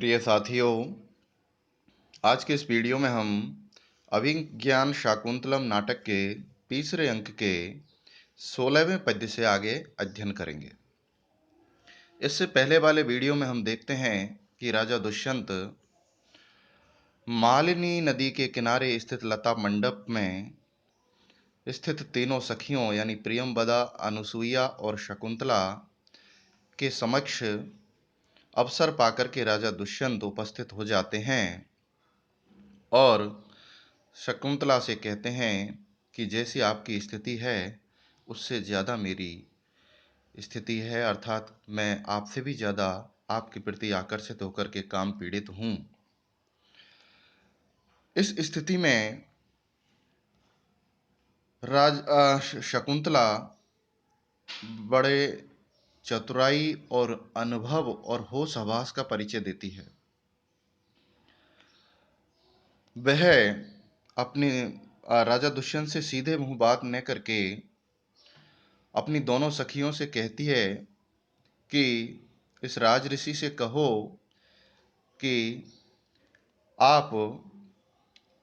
प्रिय साथियों, आज के इस वीडियो में हम अभिज्ञान शाकुंतलम नाटक के तीसरे अंक के 16वें पद्य से आगे अध्ययन करेंगे। इससे पहले वाले वीडियो में हम देखते हैं कि राजा दुष्यंत मालिनी नदी के किनारे स्थित लता मंडप में स्थित तीनों सखियों यानी प्रियंवदा, अनुसुईया और शकुंतला के समक्ष अवसर पाकर के राजा दुष्यंत उपस्थित हो जाते हैं और शकुंतला से कहते हैं कि जैसी आपकी स्थिति है उससे ज़्यादा मेरी स्थिति है, अर्थात मैं आपसे भी ज़्यादा आपके प्रति आकर्षित होकर के काम पीड़ित हूँ। इस स्थिति में शकुंतला बड़े चतुराई और अनुभव और होश हवास का परिचय देती है। वह अपने राजा दुष्यंत से सीधे मुंह बात न करके अपनी दोनों सखियों से कहती है कि इस राज ऋषि से कहो कि आप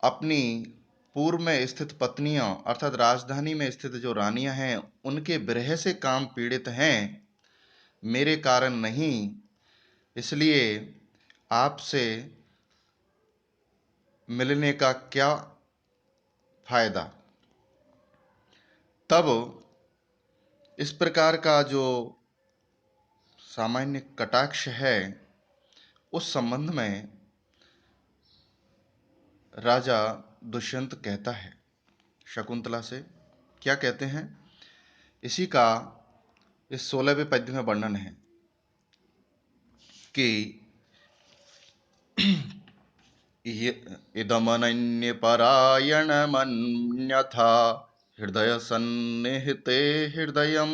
अपनी पूर्व में स्थित पत्नियों अर्थात राजधानी में स्थित जो रानियां हैं उनके विरह से काम पीड़ित हैं, मेरे कारण नहीं। इसलिए आपसे मिलने का क्या फायदा। तब इस प्रकार का जो सामान्य कटाक्ष है उस संबंध में राजा दुष्यंत कहता है शकुंतला से। क्या कहते हैं, इसी का इस 16वें पद्य में वर्णन है कि इदमनन्यपरायणमन्यथा हृदय सन्निहिते हृदयं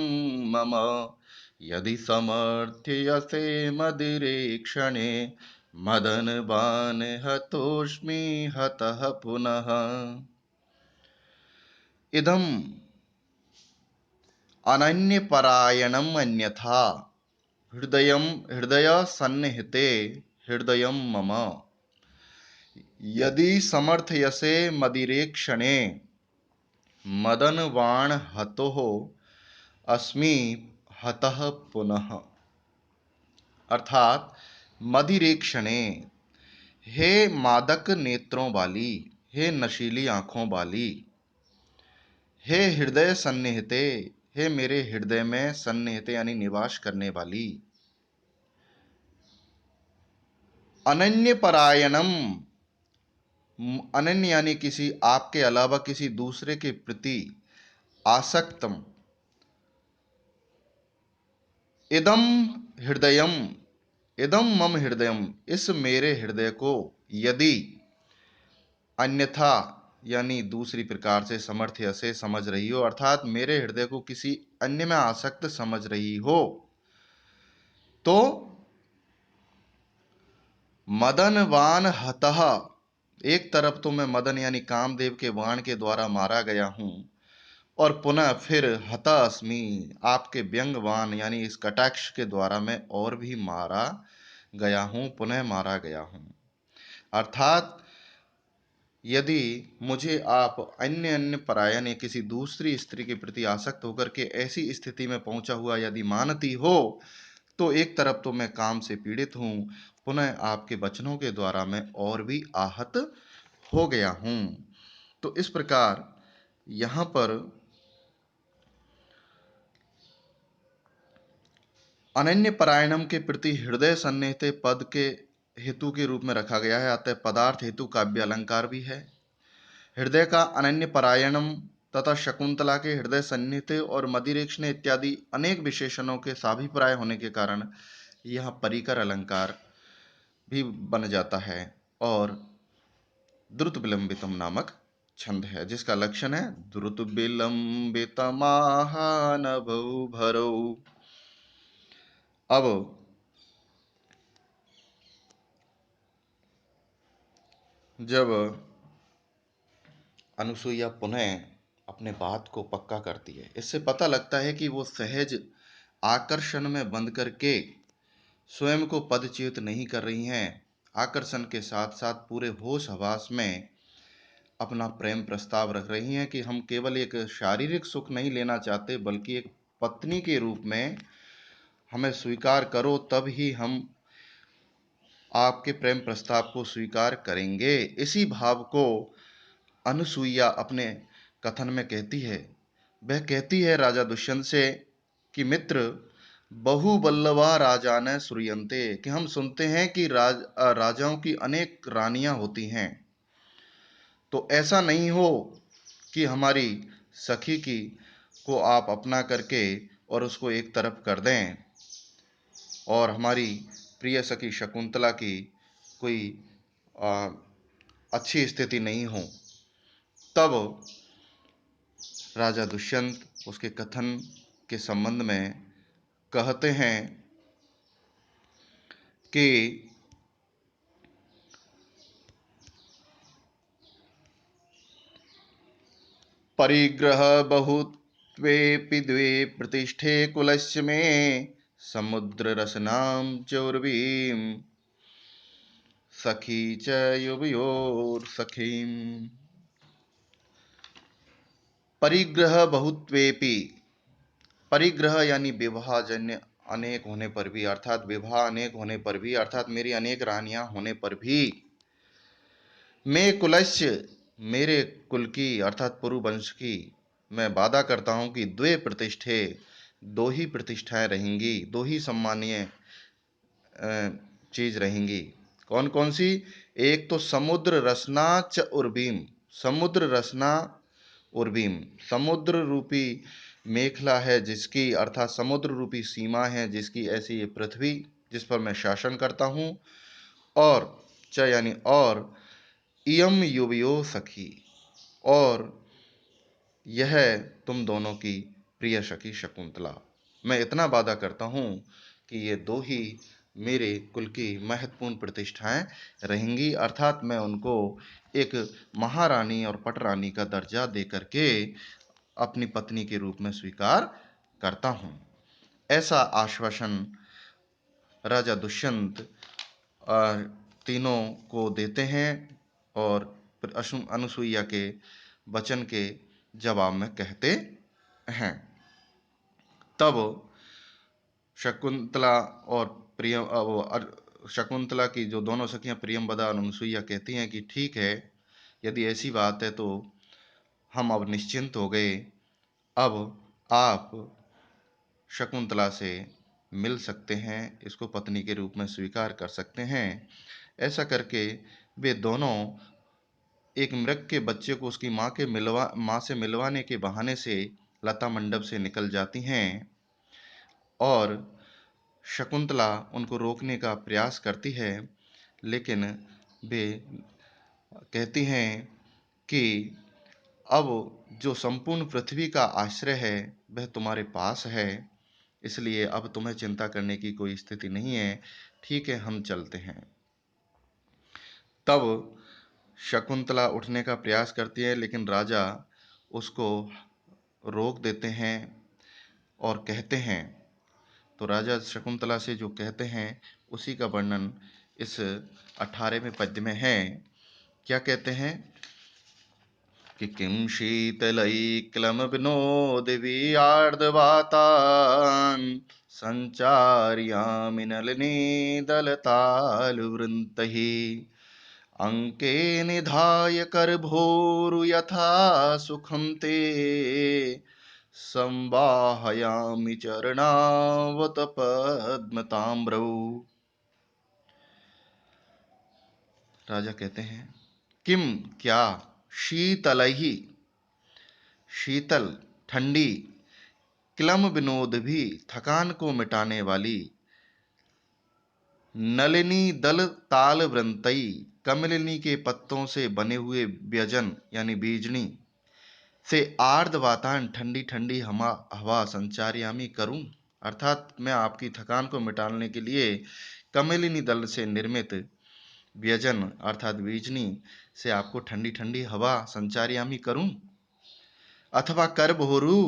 मम यदि समर्थ्यसे मदिरेक्षणे मदनवान हतोऽस्मि हतः पुनः। इदम अनन्यपरायणम अन्यथा हृदय सन्निहिते हृदयं मम यदि समर्थयसे मदिरेक्षणे मदनवाण हतोः अस्मि हतः पुनः। अर्थात मदिरेक्षणे, हे मादक नेत्रों वाली, हे नशीली आंखों वाली, हे हृदय सन्निहिते, हे मेरे हृदय में सन्निहित यानी निवास करने वाली। अनन्य परायणम, अनन्य यानी किसी आपके अलावा किसी दूसरे के प्रति आसक्तम। इदम हृदयम, इदम मम हृदयम, इस मेरे हृदय को यदि अन्यथा यानी दूसरी प्रकार से समर्थ्य से समझ रही हो, अर्थात मेरे हृदय को किसी अन्य में आसक्त समझ रही हो, तो मदनवान हतः, एक तरफ तो मैं मदन यानी कामदेव के वाण के द्वारा मारा गया हूं और पुनः फिर हता अस्मि, आपके व्यंगवान यानी इस कटाक्ष के द्वारा मैं और भी मारा गया हूं, पुनः मारा गया हूं। अर्थात यदि मुझे आप अन्य परायण या किसी दूसरी स्त्री के प्रति आसक्त होकर के ऐसी स्थिति में पहुंचा हुआ यदि मानती हो, तो एक तरफ तो मैं काम से पीड़ित हूं, पुनः आपके वचनों के द्वारा मैं और भी आहत हो गया हूं। तो इस प्रकार यहां पर अनन्य परायणम के प्रति हृदय सन्निहित पद के हेतु के रूप में रखा गया है, अतः पदार्थ हेतु काव्य अलंकार भी है। हृदय का अनन्य परायणम तथा शकुंतला के हृदय सन्निहित और मदिरेक्षण इत्यादि अनेक विशेषणों के साभिप्राय होने के कारण यह परिकर अलंकार भी बन जाता है और द्रुत विलंबितम नामक छंद है, जिसका लक्षण है द्रुत विलंबितमाहानभौ भरौ। अब जब अनुसुईया पुनः अपने बात को पक्का करती है, इससे पता लगता है कि वो सहज आकर्षण में बंध करके स्वयं को पदच्युत नहीं कर रही हैं, आकर्षण के साथ साथ पूरे होश हवास में अपना प्रेम प्रस्ताव रख रही हैं कि हम केवल एक शारीरिक सुख नहीं लेना चाहते, बल्कि एक पत्नी के रूप में हमें स्वीकार करो, तब ही हम आपके प्रेम प्रस्ताव को स्वीकार करेंगे। इसी भाव को अनुसुईया अपने कथन में कहती है। वह कहती है राजा दुष्यंत से कि मित्र, बहु बल्लवा राजा न श्रूयन्ते, कि हम सुनते हैं कि राजाओं की अनेक रानियां होती हैं, तो ऐसा नहीं हो कि हमारी सखी की को आप अपना करके और उसको एक तरफ कर दें और हमारी प्रिय सखी शकुंतला की कोई आ, अच्छी स्थिति नहीं हो। तब राजा दुष्यंत उसके कथन के संबंध में कहते हैं कि परिग्रह बहुत्वेऽपि द्वे प्रतिष्ठे कुलस्य मे समुद्र रसनां च उर्वीं सखी च युवयोर सखीम। परिग्रह बहुत्वेऽपि, परिग्रह यानी विवाहजन्य अनेक होने पर भी, अर्थात विवाह अनेक होने पर भी, अर्थात मेरी अनेक रानियां होने पर भी, मैं कुलस्य, मेरे कुल की अर्थात पुरु वंश की मैं वादा करता हूं कि द्वे प्रतिष्ठे, दो ही प्रतिष्ठाएं रहेंगी, दो ही सम्मानीय चीज रहेंगी। कौन कौन सी? एक तो समुद्र रसना च उर्वीम, समुद्र रसना उर्वीम, समुद्र रूपी मेखला है जिसकी, अर्थात समुद्र रूपी सीमा है जिसकी, ऐसी ये पृथ्वी जिस पर मैं शासन करता हूं। और च यानी और, इयम युवयो सखी, और यह तुम दोनों की प्रिय सखी शकुंतला। मैं इतना वादा करता हूं कि ये दो ही मेरे कुल की महत्वपूर्ण प्रतिष्ठाएं रहेंगी, अर्थात मैं उनको एक महारानी और पटरानी का दर्जा दे करके अपनी पत्नी के रूप में स्वीकार करता हूं। ऐसा आश्वासन राजा दुष्यंत तीनों को देते हैं और अनुसुईया के वचन के जवाब में कहते हैं। तब शकुंतला और शकुंतला की जो दोनों सखियां प्रियंवदा और अनुसुईया कहती हैं कि ठीक है, यदि ऐसी बात है तो हम अब निश्चिंत हो गए, अब आप शकुंतला से मिल सकते हैं, इसको पत्नी के रूप में स्वीकार कर सकते हैं। ऐसा करके वे दोनों एक मृग के बच्चे को उसकी माँ से मिलवाने के बहाने से लता मंडप से निकल जाती हैं और शकुंतला उनको रोकने का प्रयास करती है, लेकिन वे कहती हैं कि अब जो संपूर्ण पृथ्वी का आश्रय है वह तुम्हारे पास है, इसलिए अब तुम्हें चिंता करने की कोई स्थिति नहीं है। ठीक है, हम चलते हैं। तब शकुंतला उठने का प्रयास करती है, लेकिन राजा उसको रोक देते हैं और कहते हैं, तो राजा शकुंतला से जो कहते हैं उसी का वर्णन इस 18वें पद्य में है। क्या कहते हैं कि किं शीतलैक्लम विनोद वियार्दवातान् संचार्यामि नलिनी दलतालवृन्तैः अंके निधाय करभोरु यथा सुखं ते संवाहयामि चरणावत पद्मताम्रौ। राजा कहते हैं, किम क्या, शीतलैहि शीतल ठंडी, क्लम विनोद भी थकान को मिटाने वाली, नलिनी दल ताल वृंतई कमलिनी के पत्तों से बने हुए व्यजन यानी बीजनी से, आर्द्र वातान ठंडी ठंडी हवा संचार्यामी करूं, अर्थात मैं आपकी थकान को मिटाने के लिए कमलिनी दल से निर्मित व्यजन अर्थात बीजनी से आपको ठंडी ठंडी हवा संचार्यामी करूं। अथवा करभोरु,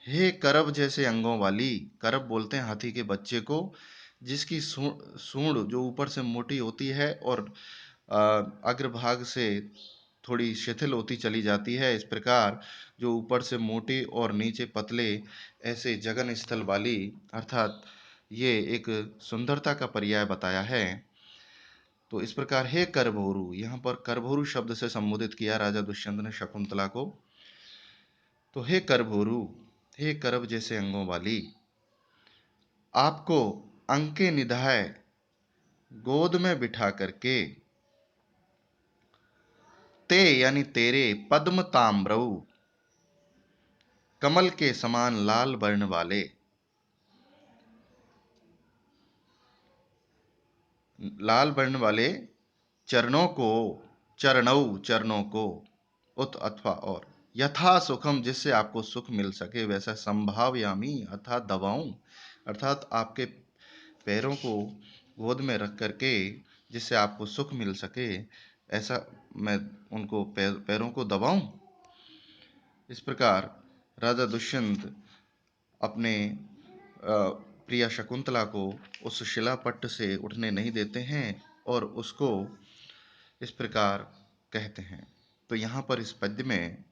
हे करब जैसे अंगों वाली, करब बोलते हैं हाथी के बच्चे को, जिसकी सूंड जो ऊपर से मोटी होती है और अग्रभाग से थोड़ी शिथिल होती चली जाती है, इस प्रकार जो ऊपर से मोटे और नीचे पतले ऐसे जगन स्थल वाली, अर्थात ये एक सुंदरता का पर्याय बताया है। तो इस प्रकार हे करभोरू, यहाँ पर करभोरू शब्द से संबोधित किया राजा दुष्यंत ने शकुंतला को। तो हे करभोरू, हे करभ जैसे अंगों वाली, आपको अंके निधाय गोद में बिठा करके, ते यानी तेरे, पद्म ताम्रऊ, कमल के समान लाल वर्ण वाले, लाल वर्ण वाले चरणों को, चरणों को, उत अथवा और, यथा सुखम जिससे आपको सुख मिल सके वैसा, संभावयामी अर्थात दबाऊं, अर्थात आपके पैरों को गोद में रख करके जिससे आपको सुख मिल सके ऐसा मैं उनको पैरों को दबाऊं। इस प्रकार राजा दुष्यंत अपने प्रिया शकुंतला को उस शिलापट्ट से उठने नहीं देते हैं और उसको इस प्रकार कहते हैं। तो यहाँ पर इस पद्य में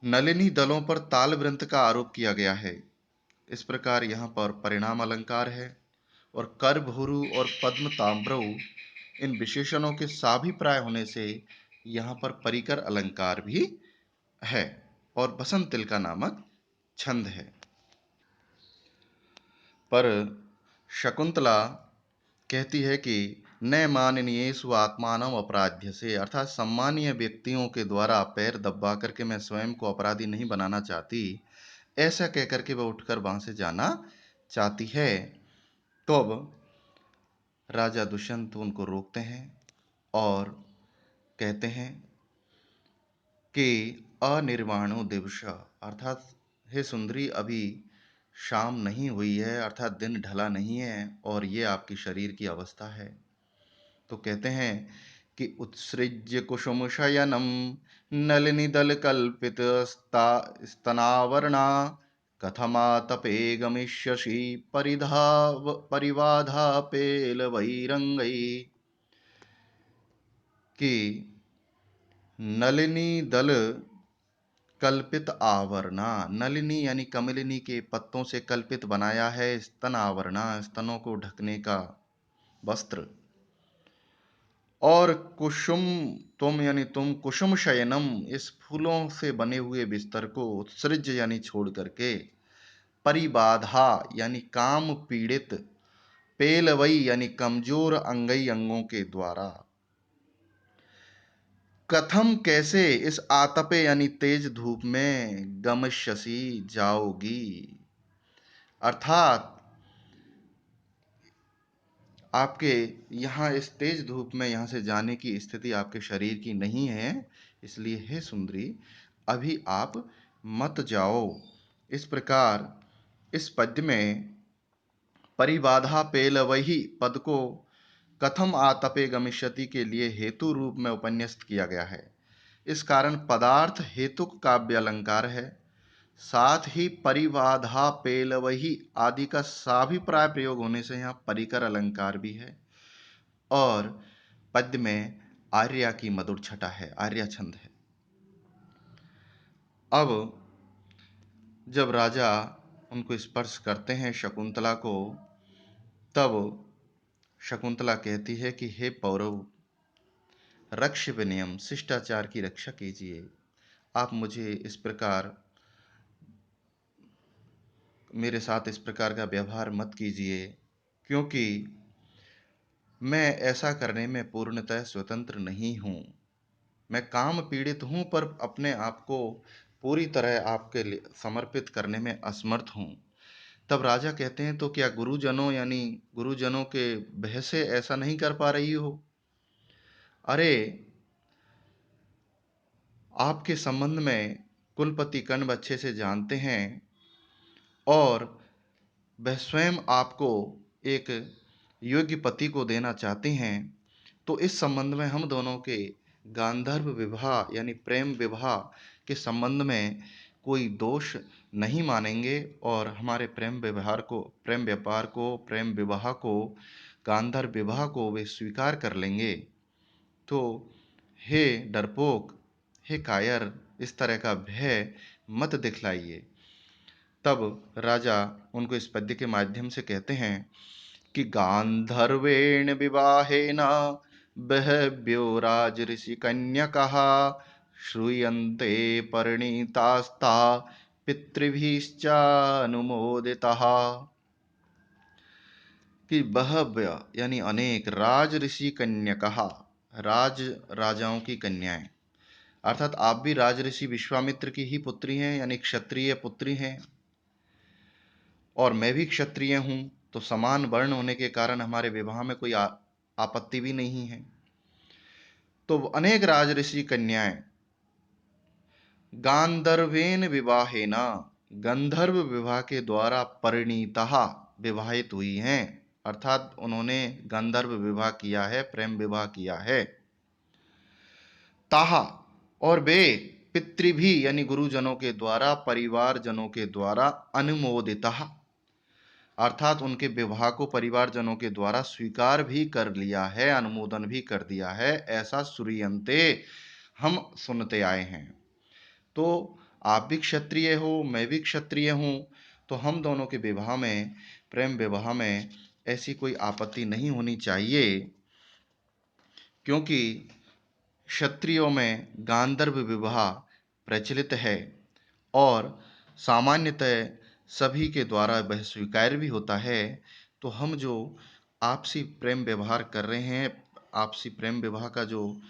नलिनी दलों पर ताल वृंत का आरोप किया गया है। इस प्रकार यहाँ पर परिणाम अलंकार है और करभुरु और पद्म ताम्रऊ इन विशेषणों के साभिप्राय होने से यहाँ पर परिकर अलंकार भी है और बसंत तिलका नामक छंद है। पर शकुंतला कहती है कि न माननीयेषु आत्मानम अपराध्य से, अर्थात सम्मानीय व्यक्तियों के द्वारा पैर दबा करके मैं स्वयं को अपराधी नहीं बनाना चाहती, ऐसा कहकर के वह उठकर वहां से जाना चाहती है। तो अब राजा दुष्यंत उनको रोकते हैं और कहते हैं कि अनिर्वाणो दिवस, अर्थात हे सुंदरी अभी शाम नहीं हुई है, अर्थात दिन ढला नहीं है और ये आपकी शरीर की अवस्था है। तो कहते हैं कि उत्सृज्य कुसुम शयनम नलिनीदल कल्पित स्तनावरणा कथमातपे गमिष्यसि परिवाधापेलवैरंगै, कि नलिनी दल कल्पित आवरणा, नलिनी यानी कमलिनी के पत्तों से कल्पित बनाया है स्तन आवरणा, स्तनों को ढकने का वस्त्र, और कुसुम, तुम यानी तुम, कुसुम शयनम इस फूलों से बने हुए बिस्तर को, उत्सृज यानी छोड़ करके, परिबाधा यानी काम पीड़ित, पेलवई यानी कमजोर अंगई अंगों के द्वारा, कथम कैसे इस आतपे यानी तेज धूप में, गमश्यसी जाओगी, अर्थात आपके यहाँ इस तेज धूप में यहाँ से जाने की स्थिति आपके शरीर की नहीं है, इसलिए हे सुंदरी अभी आप मत जाओ। इस प्रकार इस पद्य में परिबाधा पेलवही पद को कथम आतपे गमिष्यति के लिए हेतु रूप में उपन्यस्त किया गया है। इस कारण पदार्थ हेतुक काव्य अलंकार है, साथ ही परिबाधा पेलवही आदि का साभिप्राय प्रयोग होने से यहाँ परिकर अलंकार भी है और पद्य में आर्या की मधुर छटा है, आर्या छंद है। अब जब राजा उनको स्पर्श करते हैं शकुंतला को, तब शकुंतला कहती है कि हे पौरव, रक्ष विनयम, शिष्टाचार की रक्षा कीजिए, आप मुझे इस प्रकार, मेरे साथ इस प्रकार का व्यवहार मत कीजिए, क्योंकि मैं ऐसा करने में पूर्णतः स्वतंत्र नहीं हूँ। मैं काम पीड़ित हूँ पर अपने आप को पूरी तरह आपके लिए समर्पित करने में असमर्थ हूँ। तब राजा कहते हैं तो क्या गुरुजनों यानी गुरुजनों के भय से ऐसा नहीं कर पा रही हो? अरे आपके संबंध में कुलपति कण्व अच्छे से जानते हैं और वह स्वयं आपको एक योग्य पति को देना चाहते हैं, तो इस संबंध में हम दोनों के गांधर्व विवाह यानी प्रेम विवाह के संबंध में कोई दोष नहीं मानेंगे और हमारे प्रेम व्यापार को, प्रेम विवाह को, गांधर्व विवाह को वे स्वीकार कर लेंगे। तो हे डरपोक, हे कायर, इस तरह का भय मत दिखलाइए। तब राजा उनको इस पद्य के माध्यम से कहते हैं कि गांधर्वेण विवाहेन बहव्यो राज ऋषि कन्यकः श्रूयन्ते परिणीतास्ता पितृभिश्च अनुमोदितः। कि बहव्य यानी अनेक, राज ऋषि कन्यकः, राजाओं की कन्याएं, अर्थात आप भी राज ऋषि विश्वामित्र की ही पुत्री हैं, यानी क्षत्रिय पुत्री हैं, और मैं भी क्षत्रिय हूं, तो समान वर्ण होने के कारण हमारे विवाह में कोई आपत्ति भी नहीं है। तो अनेक राजऋषि कन्याएं गांधर्वेन विवाहेना, गंधर्व विवाह के द्वारा परिणीतः, विवाहित हुई हैं, अर्थात उन्होंने गंधर्व विवाह किया है, प्रेम विवाह किया है। ताहा, और वे पितृभी यानी गुरुजनों के द्वारा, परिवारजनों के द्वारा अनुमोदितः, अर्थात उनके विवाह को परिवारजनों के द्वारा स्वीकार भी कर लिया है, अनुमोदन भी कर दिया है, ऐसा श्रूयन्ते, हम सुनते आए हैं। तो आप भी क्षत्रिय हो, मैं भी क्षत्रिय हूँ, तो हम दोनों के विवाह में, प्रेम विवाह में ऐसी कोई आपत्ति नहीं होनी चाहिए, क्योंकि क्षत्रियों में गांधर्व विवाह प्रचलित है और सामान्यतः सभी के द्वारा वह स्वीकार भी होता है। तो हम जो आपसी प्रेम व्यवहार कर रहे हैं, आपसी प्रेम विवाह का जो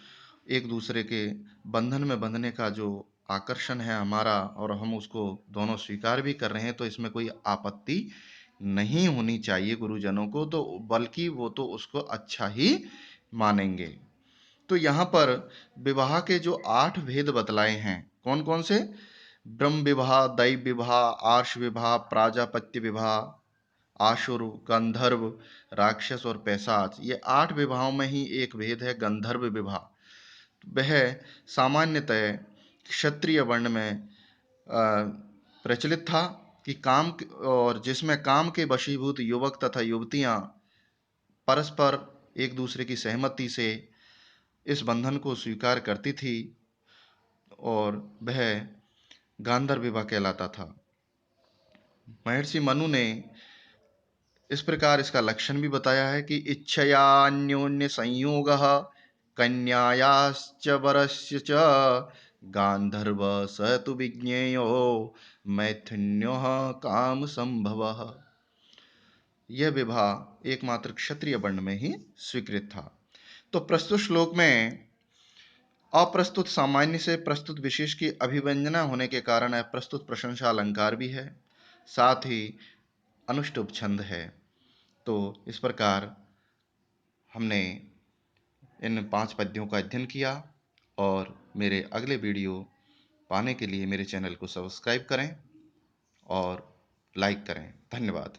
एक दूसरे के बंधन में बंधने का जो आकर्षण है हमारा, और हम उसको दोनों स्वीकार भी कर रहे हैं, तो इसमें कोई आपत्ति नहीं होनी चाहिए गुरुजनों को, तो बल्कि वो तो उसको अच्छा ही मानेंगे। तो यहाँ पर विवाह के जो 8 भेद बतलाए हैं, कौन कौन से? ब्रह्म विवाह, दैव विवाह, आर्ष विवाह, प्राजापत्य विवाह, आसुर, गंधर्व, राक्षस और पैशाच, ये 8 विवाहों में ही एक भेद है गंधर्व विवाह। वह सामान्यतः क्षत्रिय वर्ण में प्रचलित था कि और जिसमें काम के वशीभूत युवक तथा युवतियां परस्पर एक दूसरे की सहमति से इस बंधन को स्वीकार करती थी, और वह गांधर्व विवाह कहलाता था। महर्षि मनु ने इस प्रकार इसका लक्षण भी बताया है कि इच्छया अन्योन्य संयोगः कन्यायाश्च वरस्य च गांधर्व स तु विज्ञेयो मैथुन्योः काम संभवः। यह विवाह एकमात्र क्षत्रिय वर्ण में ही स्वीकृत था। तो प्रस्तुत श्लोक में अप्रस्तुत सामान्य से प्रस्तुत विशेष की अभिव्यंजना होने के कारण अप्रस्तुत प्रशंसा अलंकार भी है, साथ ही अनुष्टुप छंद है। तो इस प्रकार हमने इन 5 पद्यों का अध्ययन किया, और मेरे अगले वीडियो पाने के लिए मेरे चैनल को सब्सक्राइब करें और लाइक करें। धन्यवाद।